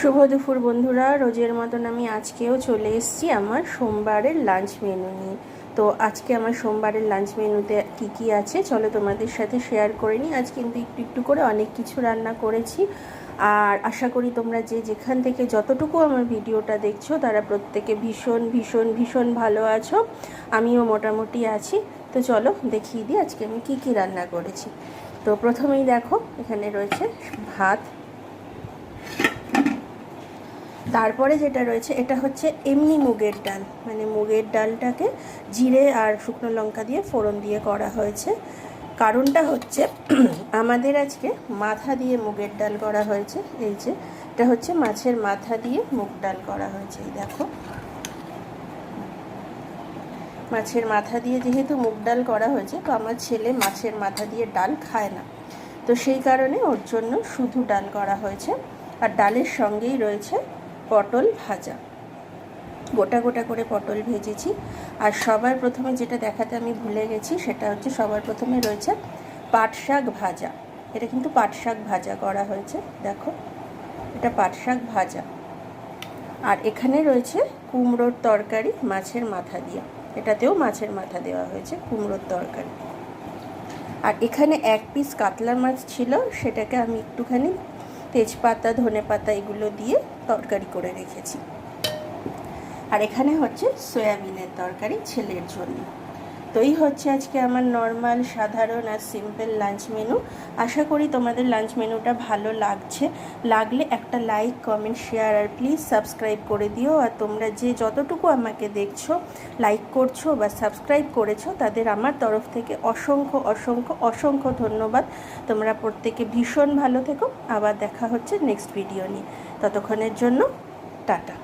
শুভ দুপুর বন্ধুরা, রোজের মতন আমি আজকেও চলে এসেছি আমার সোমবারের লাঞ্চ মেনু নিয়ে। তো আজকে আমার সোমবারের লাঞ্চ মেনুতে কি কি আছে চলো তোমাদের সাথে শেয়ার করে নিই। আজ কিন্তু একটু একটু করে অনেক কিছু রান্না করেছি, আর আশা করি তোমরা যে যেখান থেকে যতটুকু আমার ভিডিওটা দেখছো তারা প্রত্যেকে ভীষণ ভীষণ ভীষণ ভালো আছো, আমিও মোটামুটি আছি। তো চলো দেখিয়ে দিই আজকে আমি কি কি রান্না করেছি। তো প্রথমেই দেখো এখানে রয়েছে ভাত, তারপরে যেটা রয়েছে এটা হচ্ছে এমনি মুগের ডাল, মানে মুগের ডালটাকে জিরে আর শুকনো লঙ্কা দিয়ে ফোড়ন দিয়ে করা হয়েছে। কারণটা হচ্ছে আমাদের আজকে মাথা দিয়ে মুগের ডাল করা হয়েছে। এই যে এটা হচ্ছে মাছের মাথা দিয়ে মুগ ডাল করা হয়েছে। এই দেখো, মাছের মাথা দিয়ে যেহেতু মুগ ডাল করা হয়েছে, তো আমার ছেলে মাছের মাথা দিয়ে ডাল খায় না, তো সেই কারণে ওর জন্য শুধু ডাল করা হয়েছে। আর ডালের সঙ্গেই রয়েছে পটল ভাজা, গোটা গোটা করে পটল ভেজেছি। আর সবার প্রথমে যেটা দেখাতে আমি ভুলে গেছি সেটা হচ্ছে সবার প্রথমে রয়েছে পাট শাক ভাজা। এটা কিন্তু পাট শাক ভাজা করা হয়েছে, দেখো এটা পাট শাক ভাজা। আর এখানে রয়েছে কুমড়োর তরকারি মাছের মাথা দিয়ে, এটাতেও মাছের মাথা দেওয়া হয়েছে কুমড়োর তরকারি। আর এখানে এক পিস কাতলা মাছ ছিল, সেটাকে আমি একটুখানি তেজপাতা ধনেপাতা এগুলো দিয়ে তরকারি করে রেখেছি। আর এখানে হচ্ছে সয়াবিনের তরকারি ছেলের জন্য। তো এই হচ্ছে আজকে আমার নর্মাল সাধারণ আর সিম্পল লাঞ্চ মেনু। আশা করি তোমাদের লাঞ্চ মেনুটা ভালো লাগলে একটা লাইক কমেন্ট শেয়ার আর প্লিজ সাবস্ক্রাইব করে দিও। আর তোমরা যে যতটুকু আমাকে দেখছো, লাইক করছো বা সাবস্ক্রাইব করেছো, তাদের আমার তরফ থেকে অসংখ্য অসংখ্য অসংখ্য ধন্যবাদ। তোমরা প্রত্যেকে ভীষণ ভালো থেকো। আবার দেখা হচ্ছে নেক্সট ভিডিও নিয়ে। ততক্ষণের জন্য টাটা।